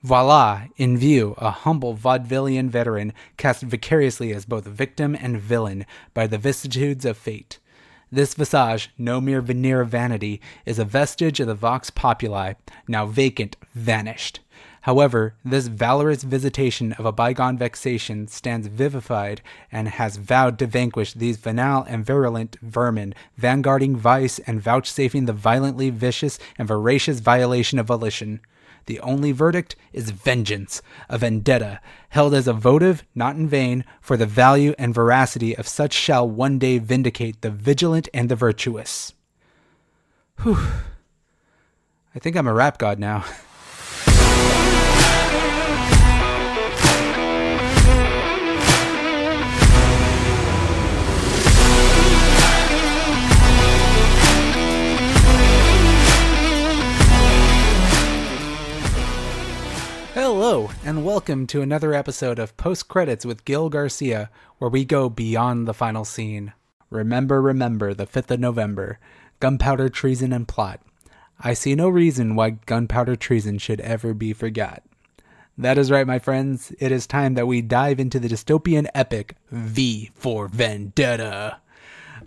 Voila, in view, a humble vaudevillian veteran cast vicariously as both victim and villain by the vicissitudes of fate. This visage, no mere veneer of vanity, is a vestige of the vox populi, now vacant, vanished. However, this valorous visitation of a bygone vexation stands vivified and has vowed to vanquish these venal and virulent vermin, vanguarding vice and vouchsafing the violently vicious and voracious violation of volition. The only verdict is vengeance, a vendetta, held as a votive, not in vain, for the value and veracity of such shall one day vindicate the vigilant and the virtuous. Whew. I think I'm a rap god now. Hello, and welcome to another episode of Post Credits with Gil Garcia, where we go beyond the final scene. Remember, the 5th of November. Gunpowder, treason, and plot. I see no reason why gunpowder treason should ever be forgot. That is right, my friends. It is time that we dive into the dystopian epic V for Vendetta.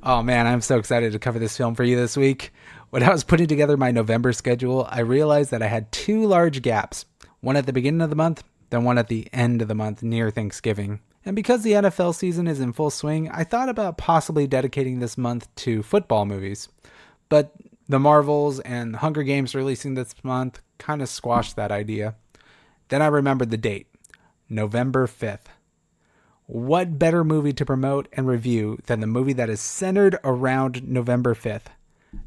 Oh man, I'm so excited to cover this film for you this week. When I was putting together my November schedule, I realized that I had two large gaps. One at the beginning of the month, then one at the end of the month near Thanksgiving. And because the NFL season is in full swing, I thought about possibly dedicating this month to football movies. But the Marvels and Hunger Games releasing this month kind of squashed that idea. Then I remembered the date, November 5th. What better movie to promote and review than the movie that is centered around November 5th,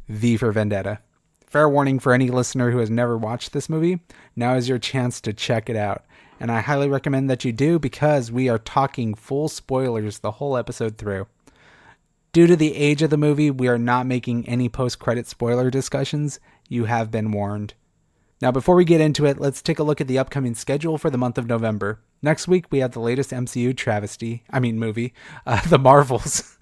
V for Vendetta. Fair warning for any listener who has never watched this movie, now is your chance to check it out. And I highly recommend that you do because we are talking full spoilers the whole episode through. Due to the age of the movie, we are not making any post-credit spoiler discussions. You have been warned. Now before we get into it, let's take a look at the upcoming schedule for the month of November. Next week, we have the latest MCU movie, The Marvels.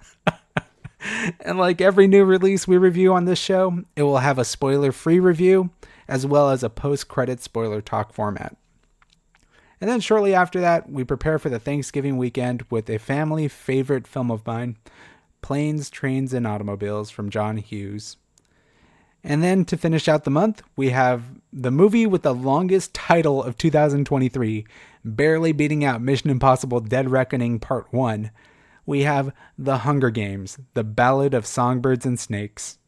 And like every new release we review on this show, it will have a spoiler-free review, as well as a post-credit spoiler talk format. And then shortly after that, we prepare for the Thanksgiving weekend with a family favorite film of mine, Planes, Trains, and Automobiles from John Hughes. And then to finish out the month, we have the movie with the longest title of 2023, barely beating out Mission Impossible Dead Reckoning Part 1. We have The Hunger Games, The Ballad of Songbirds and Snakes.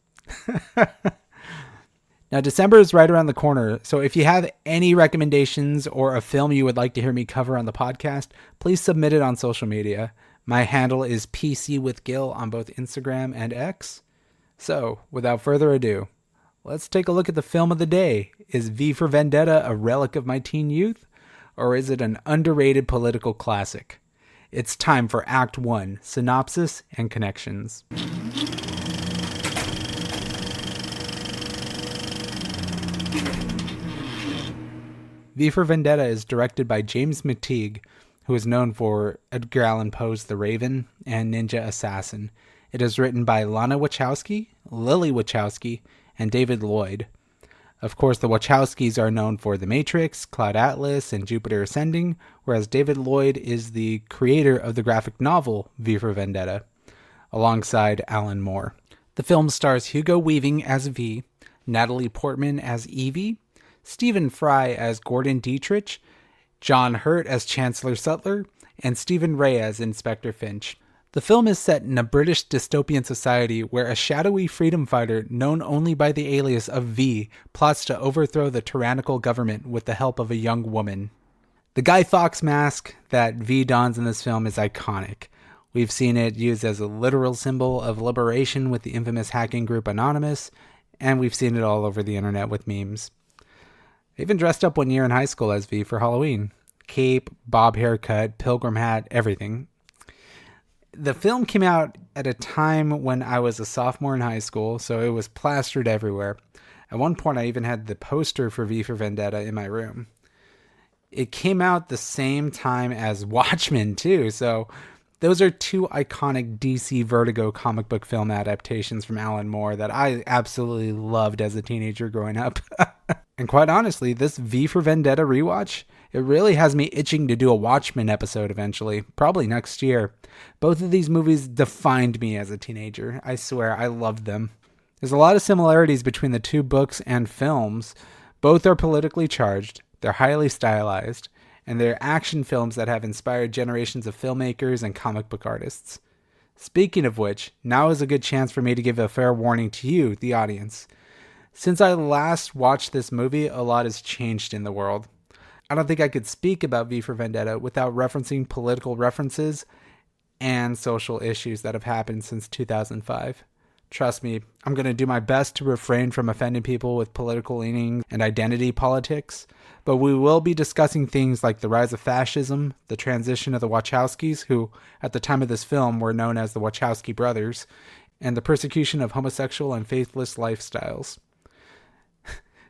Now, December is right around the corner, so if you have any recommendations or a film you would like to hear me cover on the podcast, please submit it on social media. My handle is PCWithGil on both Instagram and X. So, without further ado, let's take a look at the film of the day. Is V for Vendetta a relic of my teen youth, or is it an underrated political classic? It's time for Act 1, Synopsis and Connections. V for Vendetta is directed by James McTeague, who is known for Edgar Allan Poe's The Raven and Ninja Assassin. It is written by Lana Wachowski, Lily Wachowski, and David Lloyd. Of course, the Wachowskis are known for The Matrix, Cloud Atlas, and Jupiter Ascending, whereas David Lloyd is the creator of the graphic novel V for Vendetta, alongside Alan Moore. The film stars Hugo Weaving as V, Natalie Portman as Evie, Stephen Fry as Gordon Dietrich, John Hurt as Chancellor Sutler, and Stephen Ray as Inspector Finch. The film is set in a British dystopian society where a shadowy freedom fighter known only by the alias of V plots to overthrow the tyrannical government with the help of a young woman. The Guy Fawkes mask that V dons in this film is iconic. We've seen it used as a literal symbol of liberation with the infamous hacking group Anonymous, and we've seen it all over the internet with memes. I even dressed up one year in high school as V for Halloween. Cape, bob haircut, pilgrim hat, everything. The film came out at a time when I was a sophomore in high school, so it was plastered everywhere. At one point, I even had the poster for V for Vendetta in my room. It came out the same time as Watchmen, too, so those are two iconic DC Vertigo comic book film adaptations from Alan Moore that I absolutely loved as a teenager growing up. And quite honestly, this V for Vendetta rewatch, it really has me itching to do a Watchmen episode eventually, probably next year. Both of these movies defined me as a teenager. I swear, I loved them. There's a lot of similarities between the two books and films. Both are politically charged, they're highly stylized, and they're action films that have inspired generations of filmmakers and comic book artists. Speaking of which, now is a good chance for me to give a fair warning to you, the audience. Since I last watched this movie, a lot has changed in the world. I don't think I could speak about V for Vendetta without referencing political references and social issues that have happened since 2005. Trust me, I'm going to do my best to refrain from offending people with political leanings and identity politics, but we will be discussing things like the rise of fascism, the transition of the Wachowskis, who at the time of this film were known as the Wachowski brothers, and the persecution of homosexual and faithless lifestyles.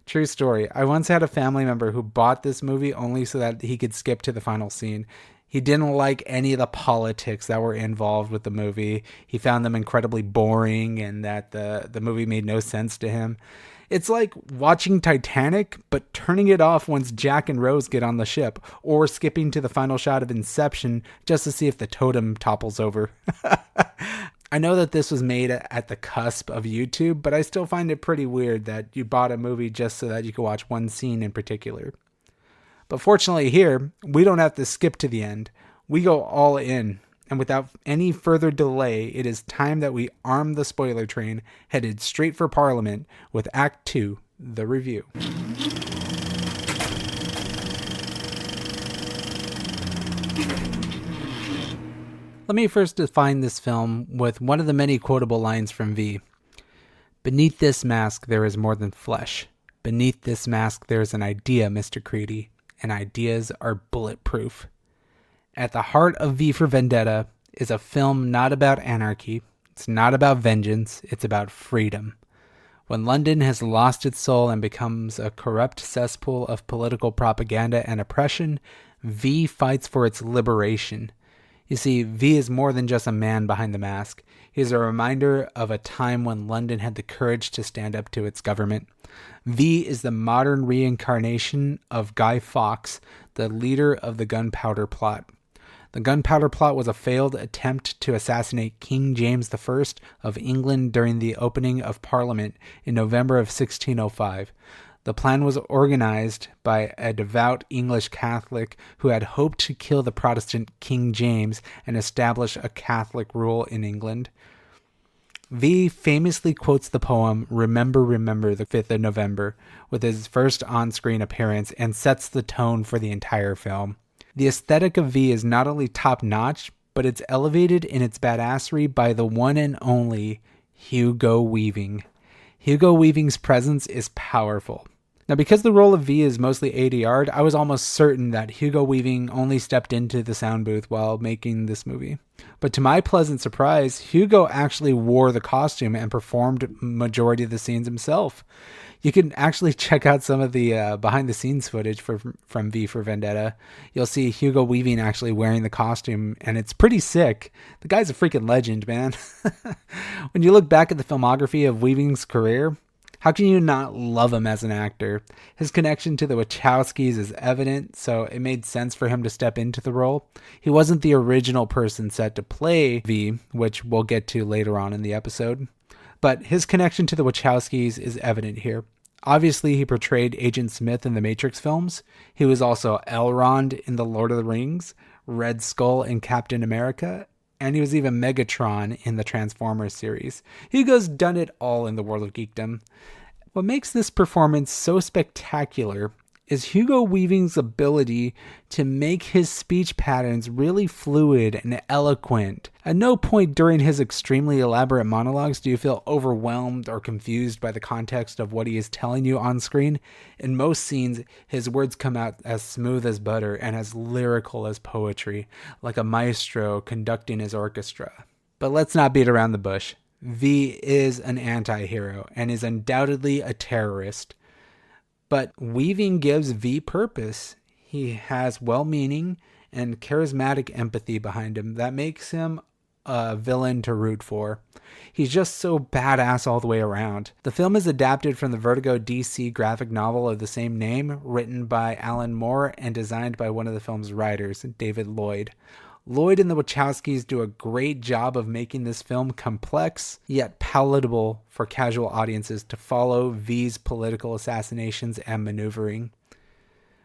True story. I once had a family member who bought this movie only so that he could skip to the final scene. He didn't like any of the politics that were involved with the movie. He found them incredibly boring and that the movie made no sense to him. It's like watching Titanic, but turning it off once Jack and Rose get on the ship, or skipping to the final shot of Inception just to see if the totem topples over. I know that this was made at the cusp of YouTube, but I still find it pretty weird that you bought a movie just so that you could watch one scene in particular. But fortunately here, we don't have to skip to the end. We go all in. And without any further delay, it is time that we arm the spoiler train, headed straight for Parliament with Act 2, the review. Let me first define this film with one of the many quotable lines from V. Beneath this mask there is more than flesh. Beneath this mask there is an idea, Mr. Creedy, and ideas are bulletproof. At the heart of V for Vendetta is a film not about anarchy, it's not about vengeance, it's about freedom. When London has lost its soul and becomes a corrupt cesspool of political propaganda and oppression, V fights for its liberation. You see, V is more than just a man behind the mask. He is a reminder of a time when London had the courage to stand up to its government. V is the modern reincarnation of Guy Fawkes, the leader of the Gunpowder Plot. The Gunpowder Plot was a failed attempt to assassinate King James I of England during the opening of Parliament in November of 1605. The plan was organized by a devout English Catholic who had hoped to kill the Protestant King James and establish a Catholic rule in England. V famously quotes the poem Remember, Remember the 5th of November with his first on-screen appearance and sets the tone for the entire film. The aesthetic of V is not only top-notch, but it's elevated in its badassery by the one and only Hugo Weaving. Hugo Weaving's presence is powerful. Now, because the role of V is mostly ADR'd, I was almost certain that Hugo Weaving only stepped into the sound booth while making this movie. But to my pleasant surprise, Hugo actually wore the costume and performed majority of the scenes himself. You can actually check out some of the behind-the-scenes footage from V for Vendetta. You'll see Hugo Weaving actually wearing the costume, and it's pretty sick. The guy's a freaking legend, man. When you look back at the filmography of Weaving's career, how can you not love him as an actor? His connection to the Wachowskis is evident, so it made sense for him to step into the role. He wasn't the original person set to play V, which we'll get to later on in the episode, but his connection to the Wachowskis is evident here. Obviously, he portrayed Agent Smith in the Matrix films. He was also Elrond in The Lord of the Rings, Red Skull in Captain America, and he was even Megatron in the Transformers series. Hugo's done it all in the world of geekdom. What makes this performance so spectacular is Hugo Weaving's ability to make his speech patterns really fluid and eloquent. At no point during his extremely elaborate monologues do you feel overwhelmed or confused by the context of what he is telling you on screen. In most scenes, his words come out as smooth as butter and as lyrical as poetry, like a maestro conducting his orchestra. But let's not beat around the bush. V is an anti-hero and is undoubtedly a terrorist. But Weaving gives V purpose. He has well-meaning and charismatic empathy behind him that makes him a villain to root for. He's just so badass all the way around. The film is adapted from the Vertigo DC graphic novel of the same name, written by Alan Moore and designed by one of the film's writers, David Lloyd. Lloyd and the Wachowskis do a great job of making this film complex, yet palatable for casual audiences to follow V's political assassinations and maneuvering.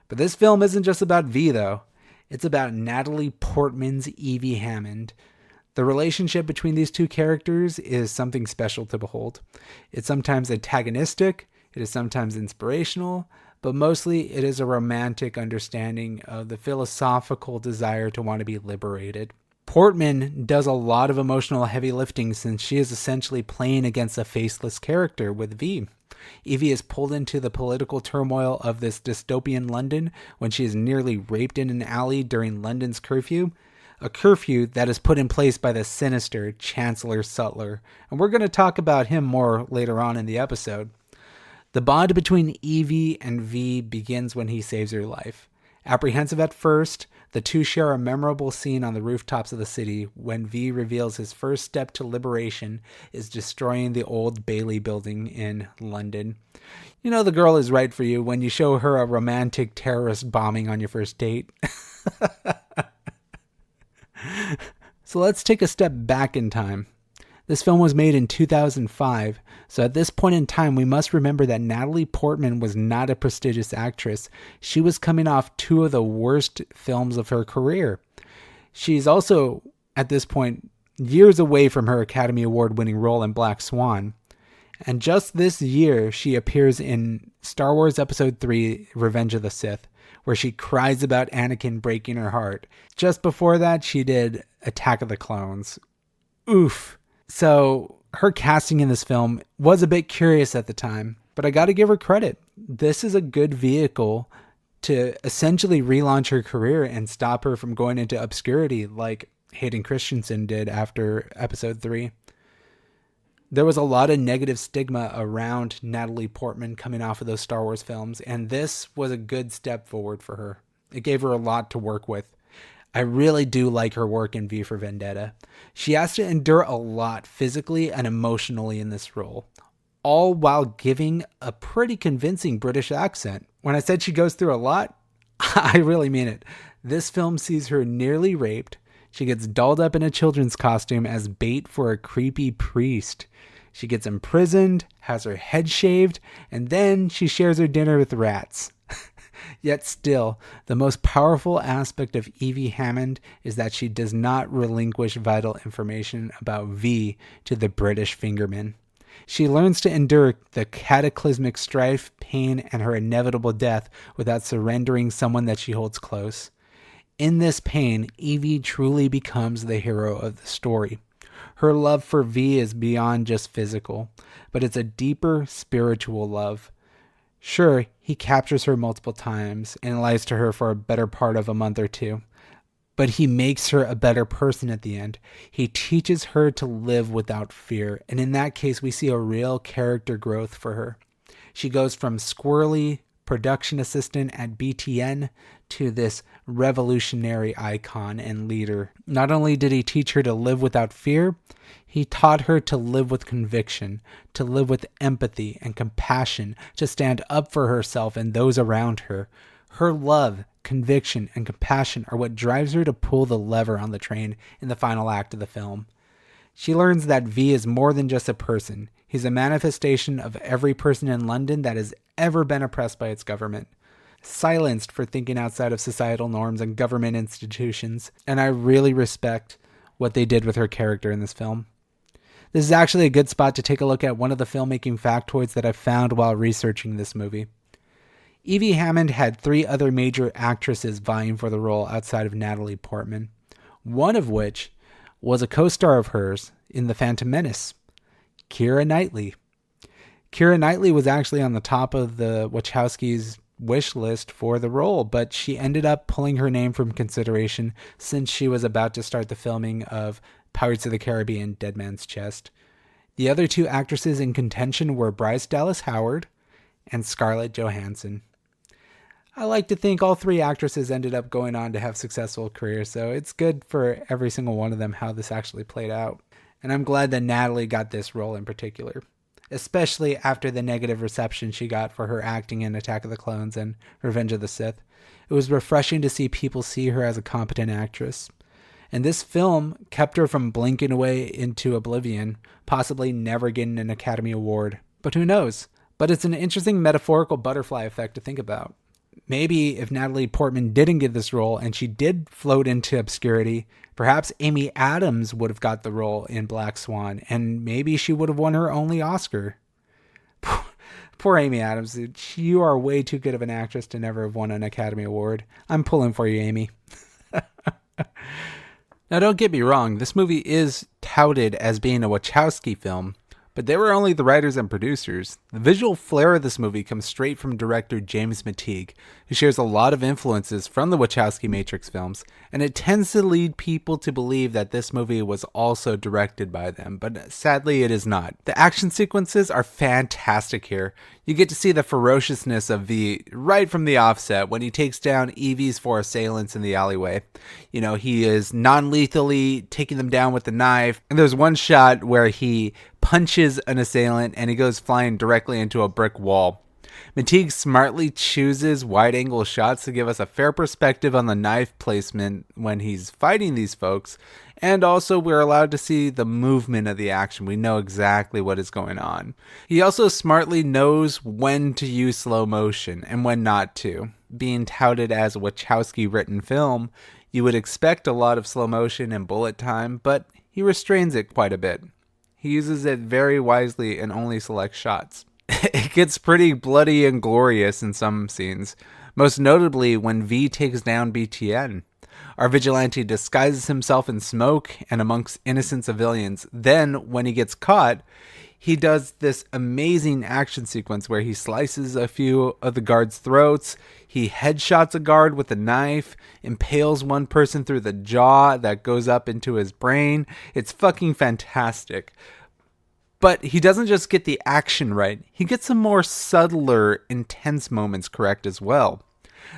But this film isn't just about V, though. It's about Natalie Portman's Evie Hammond. The relationship between these two characters is something special to behold. It's sometimes antagonistic, it is sometimes inspirational, but mostly it is a romantic understanding of the philosophical desire to want to be liberated. Portman does a lot of emotional heavy lifting since she is essentially playing against a faceless character with V. Evie is pulled into the political turmoil of this dystopian London when she is nearly raped in an alley during London's curfew, a curfew that is put in place by the sinister Chancellor Sutler, and we're going to talk about him more later on in the episode. The bond between Evie and V begins when he saves her life. Apprehensive at first, the two share a memorable scene on the rooftops of the city when V reveals his first step to liberation is destroying the Old Bailey building in London. You know the girl is right for you when you show her a romantic terrorist bombing on your first date. So let's take a step back in time. This film was made in 2005, so at this point in time, we must remember that Natalie Portman was not a prestigious actress. She was coming off two of the worst films of her career. She's also, at this point, years away from her Academy Award-winning role in Black Swan. And just this year, she appears in Star Wars Episode 3, Revenge of the Sith, where she cries about Anakin breaking her heart. Just before that, she did Attack of the Clones. Oof. So her casting in this film was a bit curious at the time, but I got to give her credit. This is a good vehicle to essentially relaunch her career and stop her from going into obscurity like Hayden Christensen did after Episode 3. There was a lot of negative stigma around Natalie Portman coming off of those Star Wars films, and this was a good step forward for her. It gave her a lot to work with. I really do like her work in V for Vendetta. She has to endure a lot physically and emotionally in this role, all while giving a pretty convincing British accent. When I said she goes through a lot, I really mean it. This film sees her nearly raped. She gets dolled up in a children's costume as bait for a creepy priest. She gets imprisoned, has her head shaved, and then she shares her dinner with rats. Yet still, the most powerful aspect of Evie Hammond is that she does not relinquish vital information about V to the British fingermen. She learns to endure the cataclysmic strife, pain, and her inevitable death without surrendering someone that she holds close. In this pain, Evie truly becomes the hero of the story. Her love for V is beyond just physical, but it's a deeper spiritual love. Sure, he captures her multiple times and lies to her for a better part of a month or two, but he makes her a better person at the end. He teaches her to live without fear, and in that case, we see a real character growth for her. She goes from squirrely production assistant at BTN to this revolutionary icon and leader. Not only did he teach her to live without fear, he taught her to live with conviction, to live with empathy and compassion, to stand up for herself and those around her. Her love, conviction, and compassion are what drives her to pull the lever on the train in the final act of the film. She learns that V is more than just a person. He's a manifestation of every person in London that has ever been oppressed by its government, silenced for thinking outside of societal norms and government institutions, and I really respect what they did with her character in this film. This is actually a good spot to take a look at one of the filmmaking factoids that I found while researching this movie. Evie Hammond had 3 other major actresses vying for the role outside of Natalie Portman, one of which was a co-star of hers in The Phantom Menace, Keira Knightley. Keira Knightley was actually on the top of the Wachowskis' wish list for the role, but she ended up pulling her name from consideration since she was about to start the filming of Pirates of the Caribbean: Dead Man's Chest. The other 2 actresses in contention were Bryce Dallas Howard and Scarlett Johansson. I like to think all three actresses ended up going on to have successful careers, so it's good for every single one of them how this actually played out. And I'm glad that Natalie got this role in particular, especially after the negative reception she got for her acting in Attack of the Clones and Revenge of the Sith. It was refreshing to see people see her as a competent actress. And this film kept her from blinking away into oblivion, possibly never getting an Academy Award. But who knows? But it's an interesting metaphorical butterfly effect to think about. Maybe if Natalie Portman didn't get this role and she did float into obscurity, perhaps Amy Adams would have got the role in Black Swan, and maybe she would have won her only Oscar. Poor Amy Adams. You are way too good of an actress to never have won an Academy Award. I'm pulling for you, Amy. Now, don't get me wrong. This movie is touted as being a Wachowski film, but they were only the writers and producers. The visual flair of this movie comes straight from director James McTeigue, who shares a lot of influences from the Wachowski Matrix films, and it tends to lead people to believe that this movie was also directed by them, but sadly it is not. The action sequences are fantastic here. You get to see the ferociousness of V right from the offset when he takes down Evie's four assailants in the alleyway. You know, he is non-lethally taking them down with the knife, and there's one shot where he punches an assailant and he goes flying directly into a brick wall. McTeigue smartly chooses wide-angle shots to give us a fair perspective on the knife placement when he's fighting these folks, and also we're allowed to see the movement of the action. We know exactly what is going on. He also smartly knows when to use slow motion and when not to. Being touted as a Wachowski-written film, you would expect a lot of slow motion and bullet time, but he restrains it quite a bit. He uses it very wisely and only selects shots. It gets pretty bloody and glorious in some scenes, most notably when V takes down BTN. Our vigilante disguises himself in smoke and amongst innocent civilians. Then, when he gets caught, he does this amazing action sequence where he slices a few of the guards' throats, he headshots a guard with a knife, impales one person through the jaw that goes up into his brain. It's fucking fantastic. But he doesn't just get the action right, he gets some more subtler, intense moments correct as well.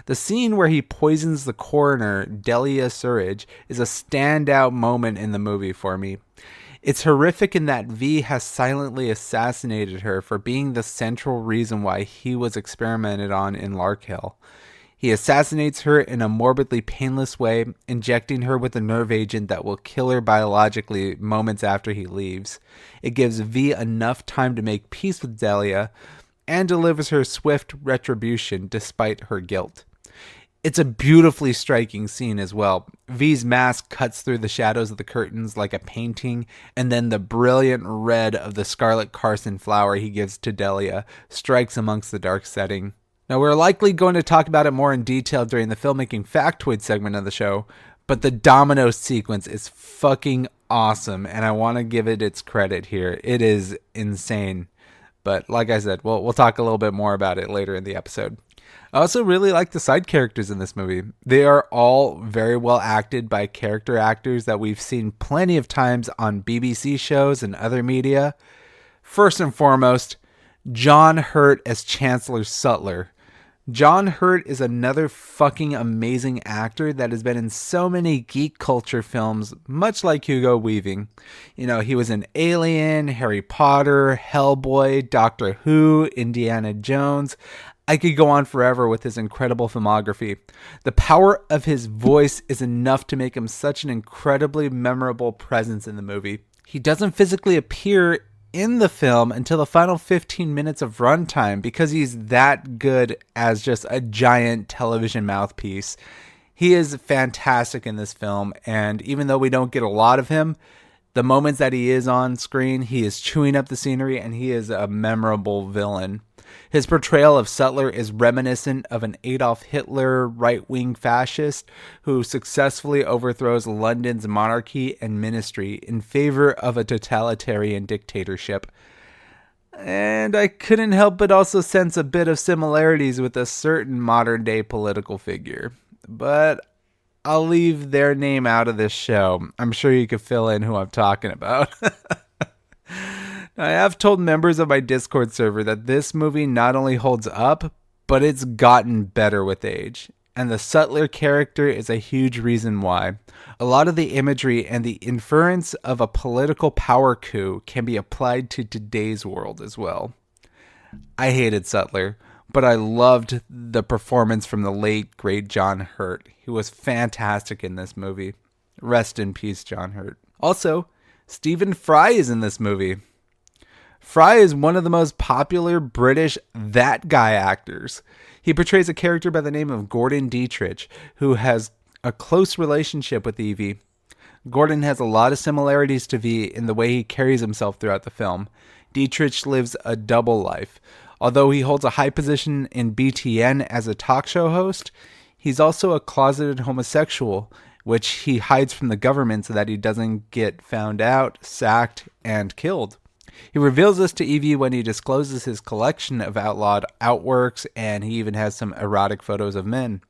The scene where he poisons the coroner, Delia Surridge, is a standout moment in the movie for me. It's horrific in that V has silently assassinated her for being the central reason why he was experimented on in Larkhill. He assassinates her in a morbidly painless way, injecting her with a nerve agent that will kill her biologically moments after he leaves. It gives V enough time to make peace with Delia, and delivers her swift retribution despite her guilt. It's a beautifully striking scene as well. V's mask cuts through the shadows of the curtains like a painting, and then the brilliant red of the Scarlet Carson flower he gives to Delia strikes amongst the dark setting. Now, we're likely going to talk about it more in detail during the filmmaking factoid segment of the show, but the domino sequence is fucking awesome, and I want to give it its credit here. It is insane. But like I said, we'll talk a little bit more about it later in the episode. I also really like the side characters in this movie. They are all very well acted by character actors that we've seen plenty of times on BBC shows and other media. First and foremost, John Hurt as Chancellor Sutler. John Hurt is another fucking amazing actor that has been in so many geek culture films, much like Hugo Weaving. You know, he was in Alien, Harry Potter, Hellboy, Doctor Who, Indiana Jones. I could go on forever with his incredible filmography. The power of his voice is enough to make him such an incredibly memorable presence in the movie. He doesn't physically appear in the film until the final 15 minutes of runtime because he's that good as just a giant television mouthpiece. He is fantastic in this film, and even though we don't get a lot of him, the moments that he is on screen, he is chewing up the scenery, and he is a memorable villain. His portrayal of Sutler is reminiscent of an Adolf Hitler right-wing fascist who successfully overthrows London's monarchy and ministry in favor of a totalitarian dictatorship. And I couldn't help but also sense a bit of similarities with a certain modern-day political figure. But I'll leave their name out of this show. I'm sure you could fill in who I'm talking about. I have told members of my Discord server that this movie not only holds up, but it's gotten better with age. And the Sutler character is a huge reason why. A lot of the imagery and the inference of a political power coup can be applied to today's world as well. I hated Sutler, but I loved the performance from the late, great John Hurt. He was fantastic in this movie. Rest in peace, John Hurt. Also, Stephen Fry is in this movie. Fry is one of the most popular British that guy actors. He portrays a character by the name of Gordon Dietrich, who has a close relationship with Evie. Gordon has a lot of similarities to V in the way he carries himself throughout the film. Dietrich lives a double life. Although he holds a high position in BTN as a talk show host, he's also a closeted homosexual, which he hides from the government so that he doesn't get found out, sacked, and killed. He reveals this to Evie when he discloses his collection of outlawed outworks, and he even has some erotic photos of men.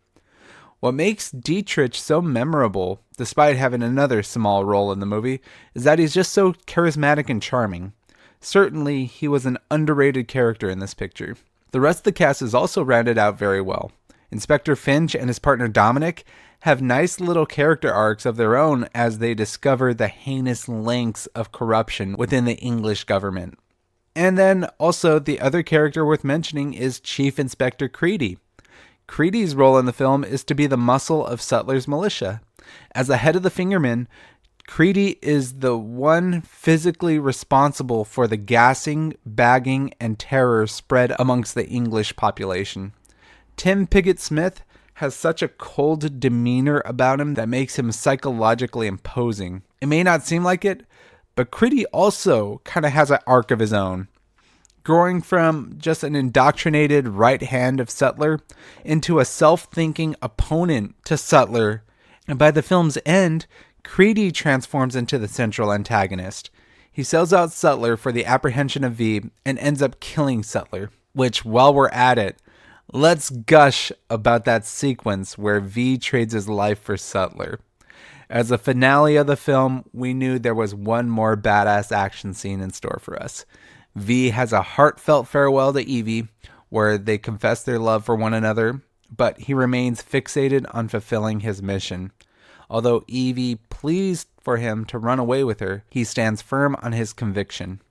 What makes Dietrich so memorable, despite having another small role in the movie, is that he's just so charismatic and charming. Certainly, he was an underrated character in this picture. The rest of the cast is also rounded out very well. Inspector Finch and his partner Dominic have nice little character arcs of their own as they discover the heinous lengths of corruption within the English government. And then also the other character worth mentioning is Chief Inspector Creedy. Creedy's role in the film is to be the muscle of Sutler's militia. As the head of the Fingermen, Creedy is the one physically responsible for the gassing, bagging, and terror spread amongst the English population. Tim Pigott-Smith has such a cold demeanor about him that makes him psychologically imposing. It may not seem like it, but Creedy also kind of has an arc of his own. Growing from just an indoctrinated right hand of Sutler into a self-thinking opponent to Sutler, and by the film's end, Creedy transforms into the central antagonist. He sells out Sutler for the apprehension of V and ends up killing Sutler, which, while we're at it, let's gush about that sequence where V trades his life for Sutler. As a finale of the film, we knew there was one more badass action scene in store for us. V has a heartfelt farewell to Evie, where they confess their love for one another, but he remains fixated on fulfilling his mission. Although Evie pleads for him to run away with her, he stands firm on his conviction.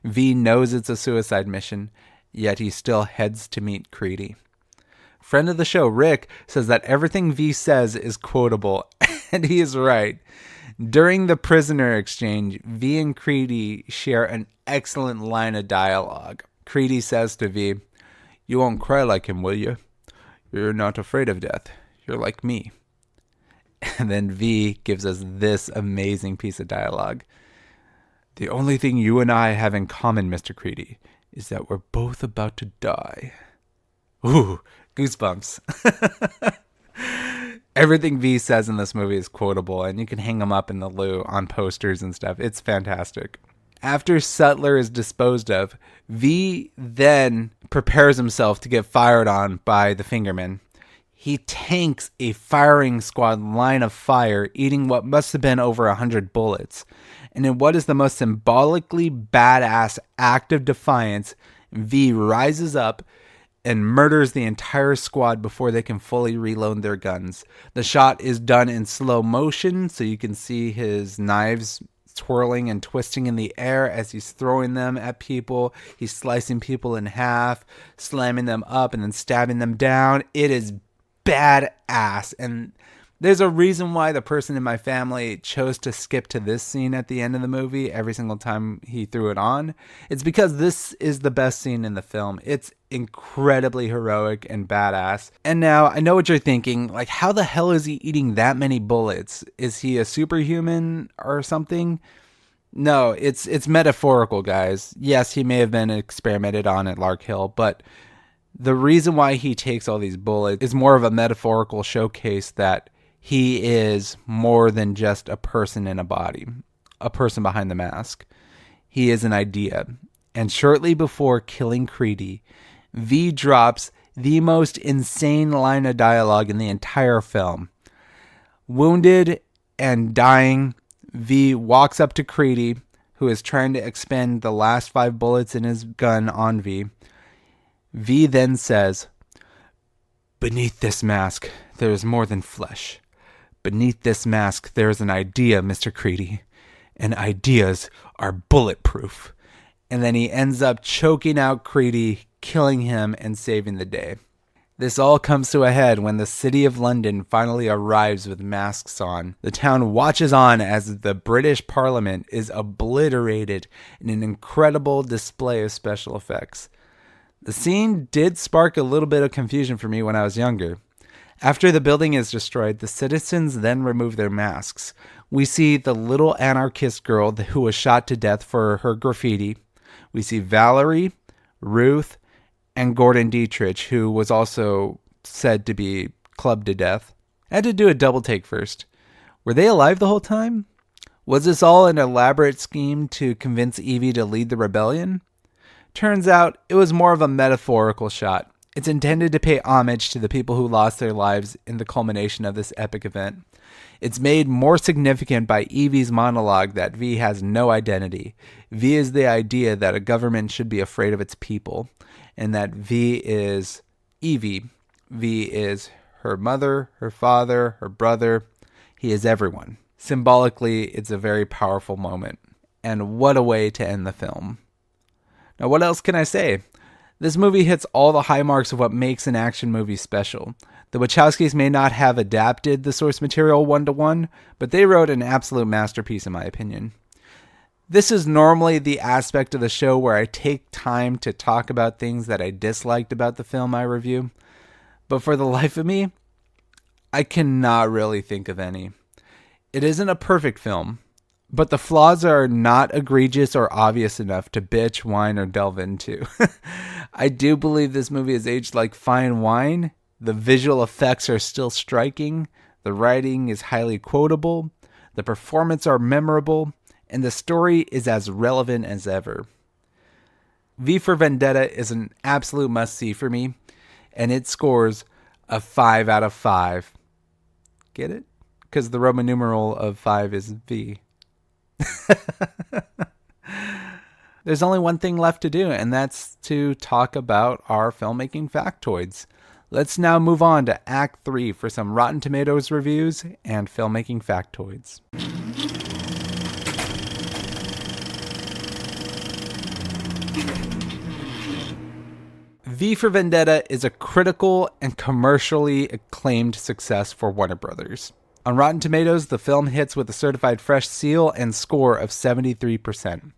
V knows it's a suicide mission, yet he still heads to meet Creedy. Friend of the show, Rick, says that everything V says is quotable, and he is right. During the prisoner exchange, V and Creedy share an excellent line of dialogue. Creedy says to V, "You won't cry like him, will you? You're not afraid of death. You're like me." And then V gives us this amazing piece of dialogue. "The only thing you and I have in common, Mr. Creedy, is that we're both about to die." Ooh, goosebumps. Everything V says in this movie is quotable, and you can hang them up in the loo on posters and stuff. It's fantastic. After Sutler is disposed of, V then prepares himself to get fired on by the Fingermen. He tanks a firing squad line of fire, eating what must have been over 100 bullets. And in what is the most symbolically badass act of defiance, V rises up and murders the entire squad before they can fully reload their guns. The shot is done in slow motion, so you can see his knives twirling and twisting in the air as he's throwing them at people. He's slicing people in half, slamming them up, and then stabbing them down. It is badass, and there's a reason why the person in my family chose to skip to this scene at the end of the movie every single time he threw it on. It's because this is the best scene in the film. It's incredibly heroic and badass. And now I know what you're thinking, like, how the hell is he eating that many bullets? Is he a superhuman or something? No, it's metaphorical, guys. Yes, he may have been experimented on at Lark Hill, but the reason why he takes all these bullets is more of a metaphorical showcase that he is more than just a person in a body, a person behind the mask. He is an idea. And shortly before killing Creedy, V drops the most insane line of dialogue in the entire film. Wounded and dying, V walks up to Creedy, who is trying to expend the last 5 bullets in his gun on V. V then says, Beneath this mask, there is more than flesh. Beneath this mask, there is an idea, Mr. Creedy. And ideas are bulletproof. And then he ends up choking out Creedy, killing him, and saving the day. This all comes to a head when the city of London finally arrives with masks on. The town watches on as the British Parliament is obliterated in an incredible display of special effects. The scene did spark a little bit of confusion for me when I was younger. After the building is destroyed, the citizens then remove their masks. We see the little anarchist girl who was shot to death for her graffiti. We see Valerie, Ruth, and Gordon Dietrich, who was also said to be clubbed to death. I had to do a double take first. Were they alive the whole time? Was this all an elaborate scheme to convince Evie to lead the rebellion? Turns out it was more of a metaphorical shot. It's intended to pay homage to the people who lost their lives in the culmination of this epic event. It's made more significant by Evie's monologue that V has no identity. V is the idea that a government should be afraid of its people, and that V is Evie. V is her mother, her father, her brother. He is everyone. Symbolically, it's a very powerful moment. And what a way to end the film. Now, what else can I say? This movie hits all the high marks of what makes an action movie special. The Wachowskis may not have adapted the source material one-to-one, but they wrote an absolute masterpiece in my opinion. This is normally the aspect of the show where I take time to talk about things that I disliked about the film I review, but for the life of me, I cannot really think of any. It isn't a perfect film, but the flaws are not egregious or obvious enough to bitch, whine, or delve into. I do believe this movie is aged like fine wine. The visual effects are still striking. The writing is highly quotable. The performances are memorable. And the story is as relevant as ever. V for Vendetta is an absolute must-see for me. And it scores a 5 out of 5. Get it? Because the Roman numeral of 5 is V. There's only one thing left to do, and that's to talk about our filmmaking factoids. Let's now move on to Act 3 for some Rotten Tomatoes reviews and filmmaking factoids. V for Vendetta is a critical and commercially acclaimed success for Warner Brothers. On Rotten Tomatoes, the film hits with a certified fresh seal and score of 73%.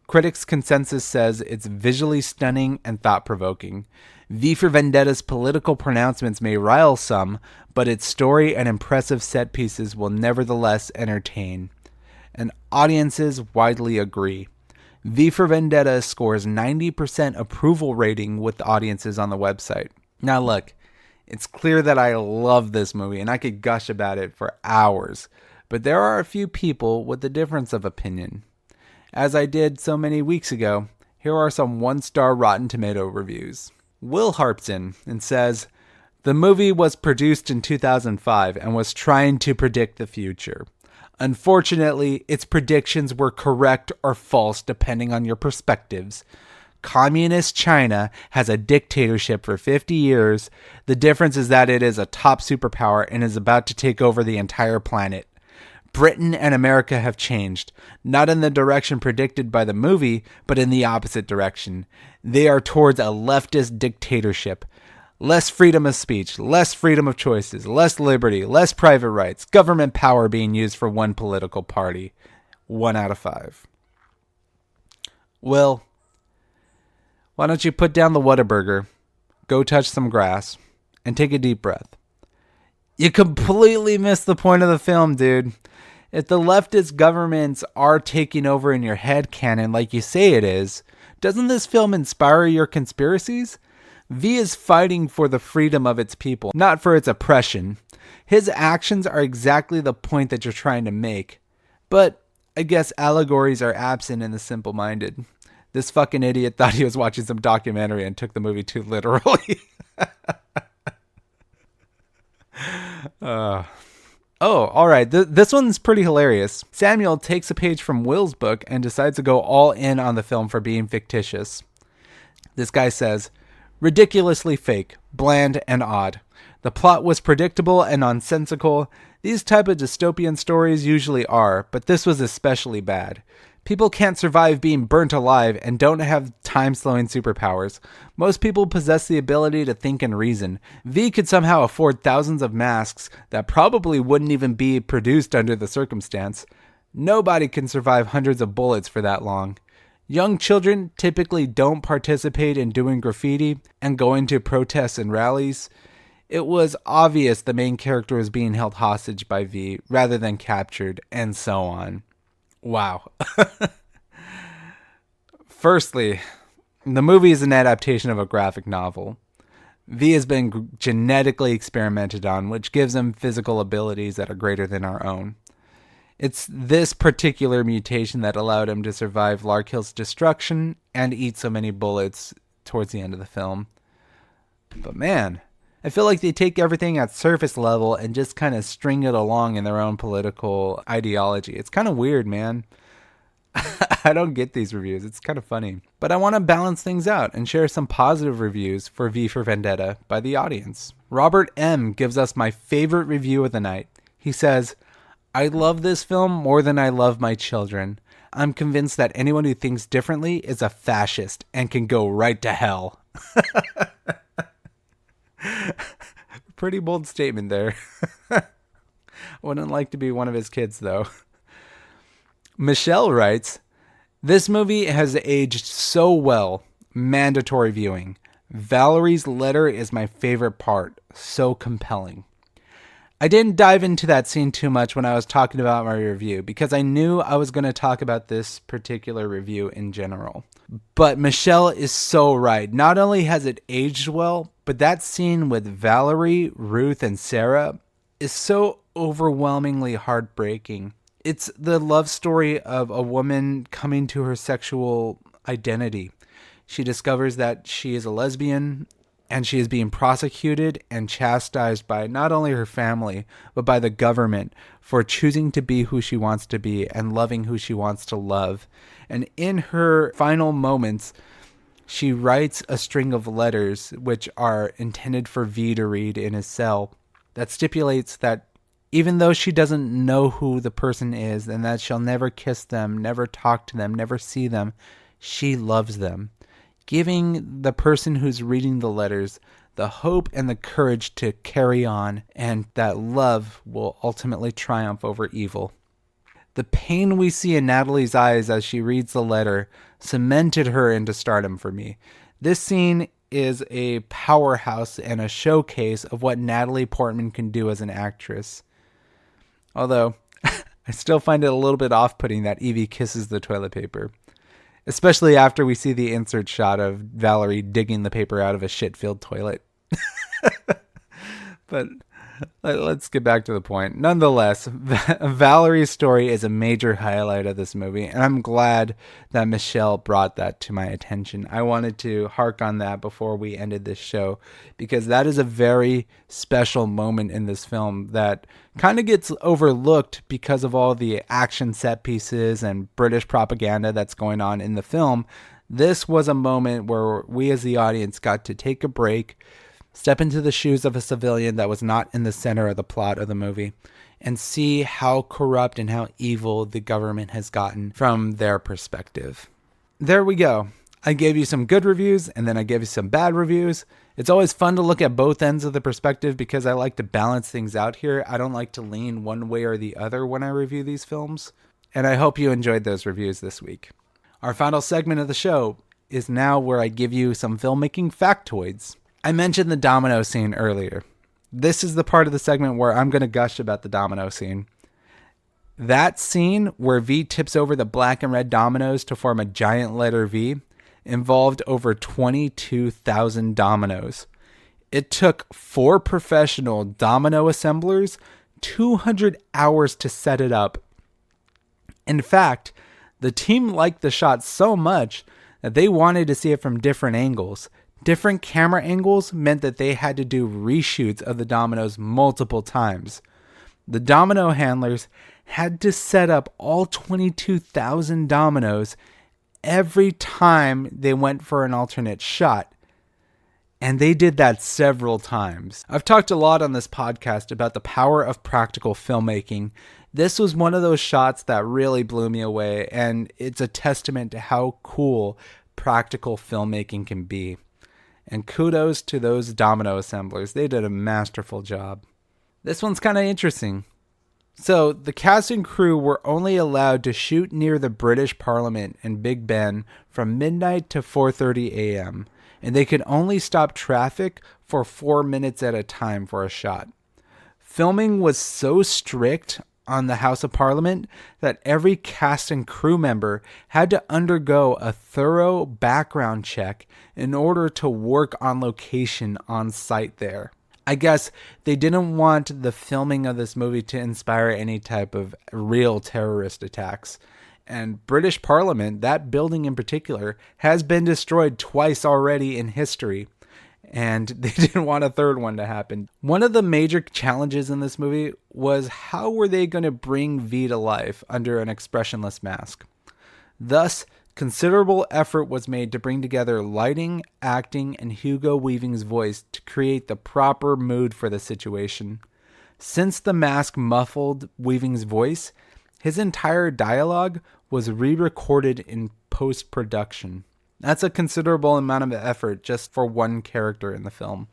Critics' consensus says it's visually stunning and thought-provoking. V for Vendetta's political pronouncements may rile some, but its story and impressive set pieces will nevertheless entertain. And audiences widely agree. V for Vendetta scores 90% approval rating with audiences on the website. Now look, it's clear that I love this movie and I could gush about it for hours, but there are a few people with a difference of opinion. As I did so many weeks ago, here are some 1-star Rotten Tomato reviews. Will harps in and says, "The movie was produced in 2005 and was trying to predict the future. Unfortunately, its predictions were correct or false depending on your perspectives. Communist China has a dictatorship for 50 years. The difference is that it is a top superpower and is about to take over the entire planet. Britain and America have changed, not in the direction predicted by the movie, but in the opposite direction. They are towards a leftist dictatorship. Less freedom of speech, less freedom of choices, less liberty, less private rights, government power being used for one political party. 1 out of 5. Will, why don't you put down the Whataburger, go touch some grass, and take a deep breath? You completely missed the point of the film, dude. If the leftist governments are taking over in your headcanon like you say it is, doesn't this film inspire your conspiracies? V is fighting for the freedom of its people, not for its oppression. His actions are exactly the point that you're trying to make. But I guess allegories are absent in the simple-minded. This fucking idiot thought he was watching some documentary and took the movie too literally. Oh, alright, this one's pretty hilarious. Samuel takes a page from Will's book and decides to go all in on the film for being fictitious. This guy says, "Ridiculously fake, bland, and odd. The plot was predictable and nonsensical. These type of dystopian stories usually are, but this was especially bad. People can't survive being burnt alive and don't have time-slowing superpowers. Most people possess the ability to think and reason. V could somehow afford thousands of masks that probably wouldn't even be produced under the circumstance. Nobody can survive hundreds of bullets for that long. Young children typically don't participate in doing graffiti and going to protests and rallies. It was obvious the main character was being held hostage by V rather than captured, and so on. Wow. Firstly, the movie is an adaptation of a graphic novel. V has been genetically experimented on, which gives him physical abilities that are greater than our own. It's this particular mutation that allowed him to survive Larkhill's destruction and eat so many bullets towards the end of the film. But man, I feel like they take everything at surface level and just kind of string it along in their own political ideology. It's kind of weird, man. I don't get these reviews. It's kind of funny. But I want to balance things out and share some positive reviews for V for Vendetta by the audience. Robert M. gives us my favorite review of the night. He says, "I love this film more than I love my children. I'm convinced that anyone who thinks differently is a fascist and can go right to hell." Pretty bold statement there. Wouldn't like to be one of his kids, though. Michelle writes, "This movie has aged so well. Mandatory viewing. Valerie's letter is my favorite part. So compelling." I didn't dive into that scene too much when I was talking about my review because I knew I was going to talk about this particular review in general. But Michelle is so right. Not only has it aged well, but that scene with Valerie, Ruth, and Sarah is so overwhelmingly heartbreaking. It's the love story of a woman coming to her sexual identity. She discovers that she is a lesbian, and she is being prosecuted and chastised by not only her family, but by the government for choosing to be who she wants to be and loving who she wants to love. And in her final moments, she writes a string of letters which are intended for V to read in his cell that stipulates that even though she doesn't know who the person is and that she'll never kiss them, never talk to them, never see them, she loves them, giving the person who's reading the letters the hope and the courage to carry on, and that love will ultimately triumph over evil. The pain we see in Natalie's eyes as she reads the letter cemented her into stardom for me. This scene is a powerhouse and a showcase of what Natalie Portman can do as an actress. Although, I still find it a little bit off-putting that Evie kisses the toilet paper. Especially after we see the insert shot of Valerie digging the paper out of a shit-filled toilet. But let's get back to the point. Nonetheless, Valerie's story is a major highlight of this movie, and I'm glad that Michelle brought that to my attention. I wanted to hark on that before we ended this show, because that is a very special moment in this film that kind of gets overlooked because of all the action set pieces and British propaganda that's going on in the film. This was a moment where we as the audience got to take a break, step into the shoes of a civilian that was not in the center of the plot of the movie, and see how corrupt and how evil the government has gotten from their perspective. There we go. I gave you some good reviews, and then I gave you some bad reviews. It's always fun to look at both ends of the perspective because I like to balance things out here. I don't like to lean one way or the other when I review these films. And I hope you enjoyed those reviews this week. Our final segment of the show is now where I give you some filmmaking factoids. I mentioned the domino scene earlier. This is the part of the segment where I'm going to gush about the domino scene. That scene where V tips over the black and red dominoes to form a giant letter V involved over 22,000 dominoes. It took 4 professional domino assemblers 200 hours to set it up. In fact, the team liked the shot so much that they wanted to see it from different angles. Different camera angles meant that they had to do reshoots of the dominoes multiple times. The domino handlers had to set up all 22,000 dominoes every time they went for an alternate shot. And they did that several times. I've talked a lot on this podcast about the power of practical filmmaking. This was one of those shots that really blew me away, and it's a testament to how cool practical filmmaking can be. And kudos to those domino assemblers. They did a masterful job. This one's kind of interesting. So, the cast and crew were only allowed to shoot near the British Parliament in Big Ben from midnight to 4:30 a.m., and they could only stop traffic for 4 minutes at a time for a shot. Filming was so strict on the House of Parliament that every cast and crew member had to undergo a thorough background check in order to work on location on site there. I guess they didn't want the filming of this movie to inspire any type of real terrorist attacks. And British Parliament, that building in particular, has been destroyed twice already in history. And they didn't want a third one to happen. One of the major challenges in this movie was how were they going to bring V to life under an expressionless mask? Thus, considerable effort was made to bring together lighting, acting, and Hugo Weaving's voice to create the proper mood for the situation. Since the mask muffled Weaving's voice, his entire dialogue was re-recorded in post-production. That's a considerable amount of effort just for one character in the film.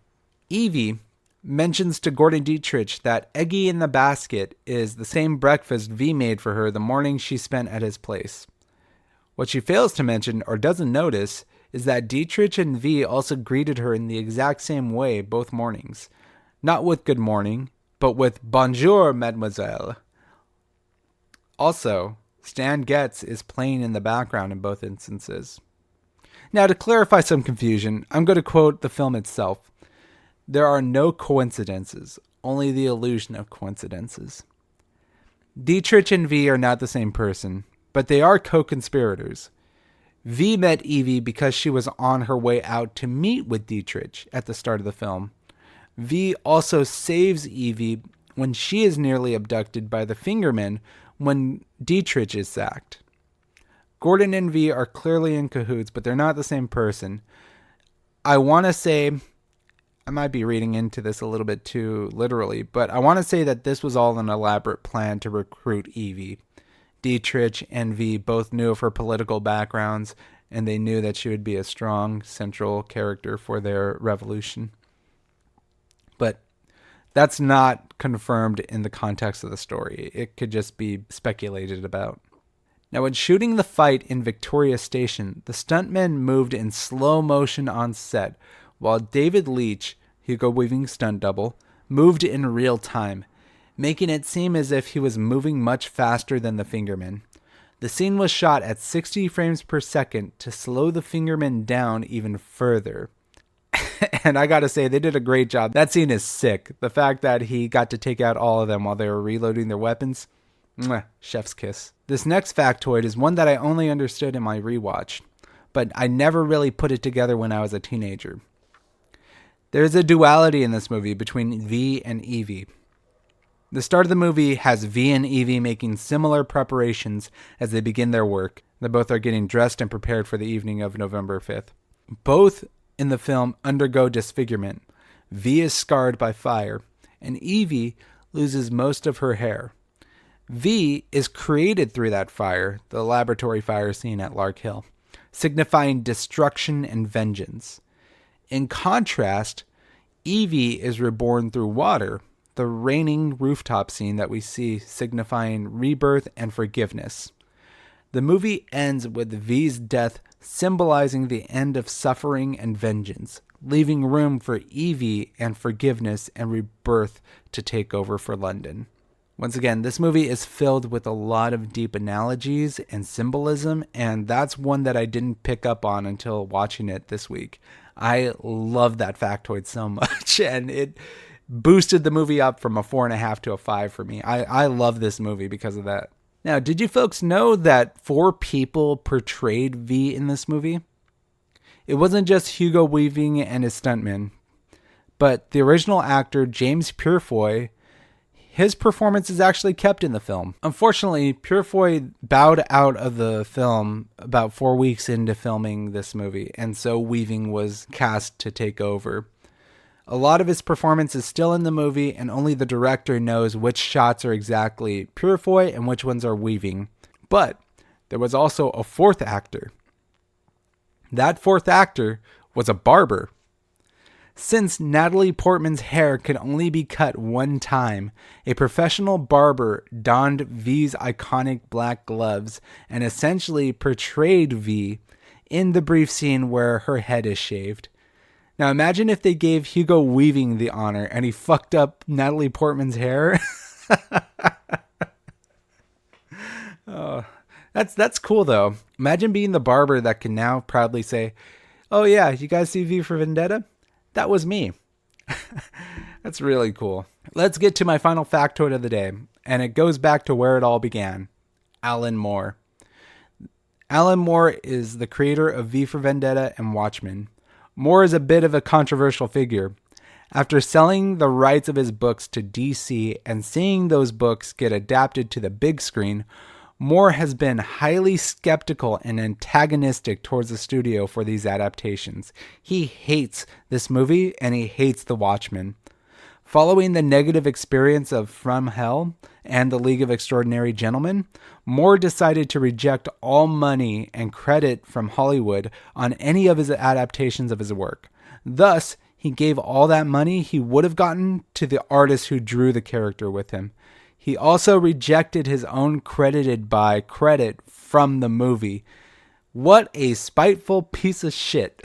Evie mentions to Gordon Dietrich that Eggy in the Basket is the same breakfast V made for her the morning she spent at his place. What she fails to mention or doesn't notice is that Dietrich and V also greeted her in the exact same way both mornings. Not with good morning, but with bonjour, mademoiselle. Also, Stan Getz is playing in the background in both instances. Now, to clarify some confusion, I'm going to quote the film itself. There are no coincidences, only the illusion of coincidences. Dietrich and V are not the same person, but they are co-conspirators. V met Evie because she was on her way out to meet with Dietrich at the start of the film. V also saves Evie when she is nearly abducted by the Fingermen when Dietrich is sacked. Gordon and V are clearly in cahoots, but they're not the same person. I want to say, I might be reading into this a little bit too literally, but I want to say that this was all an elaborate plan to recruit Evie. Dietrich and V both knew of her political backgrounds, and they knew that she would be a strong central character for their revolution. But that's not confirmed in the context of the story. It could just be speculated about. Now, when shooting the fight in Victoria Station, the stuntmen moved in slow motion on set, while David Leitch, Hugo Weaving's stunt double, moved in real time, making it seem as if he was moving much faster than the Fingermen. The scene was shot at 60 frames per second to slow the Fingermen down even further. And I gotta say, they did a great job. That scene is sick. The fact that he got to take out all of them while they were reloading their weapons, chef's kiss. This next factoid is one that I only understood in my rewatch, but I never really put it together when I was a teenager. There's a duality in this movie between V and Evie. The start of the movie has V and Evie making similar preparations as they begin their work. They both are getting dressed and prepared for the evening of November 5th. Both in the film undergo disfigurement. V is scarred by fire, and Evie loses most of her hair. V is created through that fire, the laboratory fire scene at Lark Hill, signifying destruction and vengeance. In contrast, Evie is reborn through water, the raining rooftop scene that we see signifying rebirth and forgiveness. The movie ends with V's death symbolizing the end of suffering and vengeance, leaving room for Evie and forgiveness and rebirth to take over for London. Once again, this movie is filled with a lot of deep analogies and symbolism, and that's one that I didn't pick up on until watching it this week. I love that factoid so much, and it boosted the movie up from a 4.5 to a 5 for me. I love this movie because of that. Now, did you folks know that 4 people portrayed V in this movie? It wasn't just Hugo Weaving and his stuntmen, but the original actor James Purefoy, his performance is actually kept in the film. Unfortunately, Purefoy bowed out of the film about 4 weeks into filming this movie, and so Weaving was cast to take over. A lot of his performance is still in the movie, and only the director knows which shots are exactly Purefoy and which ones are Weaving. But there was also a fourth actor. That fourth actor was a barber. Since Natalie Portman's hair could only be cut one time, a professional barber donned V's iconic black gloves and essentially portrayed V in the brief scene where her head is shaved. Now imagine if they gave Hugo Weaving the honor and he fucked up Natalie Portman's hair. Oh, that's cool though. Imagine being the barber that can now proudly say, "Oh yeah, you guys see V for Vendetta? That was me." That's really cool. Let's get to my final factoid of the day, and it goes back to where it all began. Alan Moore. Alan Moore is the creator of V for Vendetta and Watchmen. Moore is a bit of a controversial figure. After selling the rights of his books to DC and seeing those books get adapted to the big screen, Moore has been highly skeptical and antagonistic towards the studio for these adaptations. He hates this movie and he hates The Watchmen. Following the negative experience of From Hell and The League of Extraordinary Gentlemen, Moore decided to reject all money and credit from Hollywood on any of his adaptations of his work. Thus, he gave all that money he would have gotten to the artist who drew the character with him. He also rejected his own credited by credit from the movie. What a spiteful piece of shit.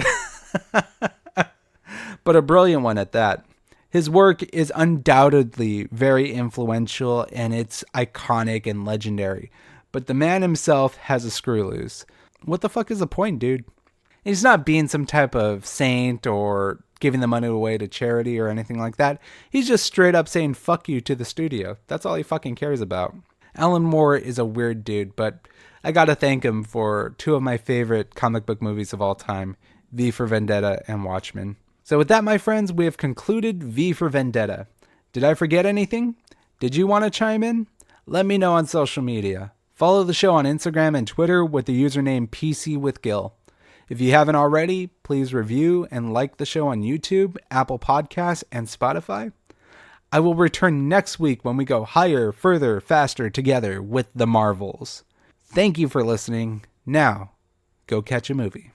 But a brilliant one at that. His work is undoubtedly very influential and it's iconic and legendary. But the man himself has a screw loose. What the fuck is the point, dude? He's not being some type of saint or giving the money away to charity or anything like that. He's just straight up saying fuck you to the studio. That's all he fucking cares about. Alan Moore is a weird dude, but I gotta thank him for two of my favorite comic book movies of all time, V for Vendetta and Watchmen. So with that, my friends, we have concluded V for Vendetta. Did I forget anything? Did you want to chime in? Let me know on social media. Follow the show on Instagram and Twitter with the username PCWithGil. If you haven't already, please review and like the show on YouTube, Apple Podcasts, and Spotify. I will return next week when we go higher, further, faster together with the Marvels. Thank you for listening. Now, go catch a movie.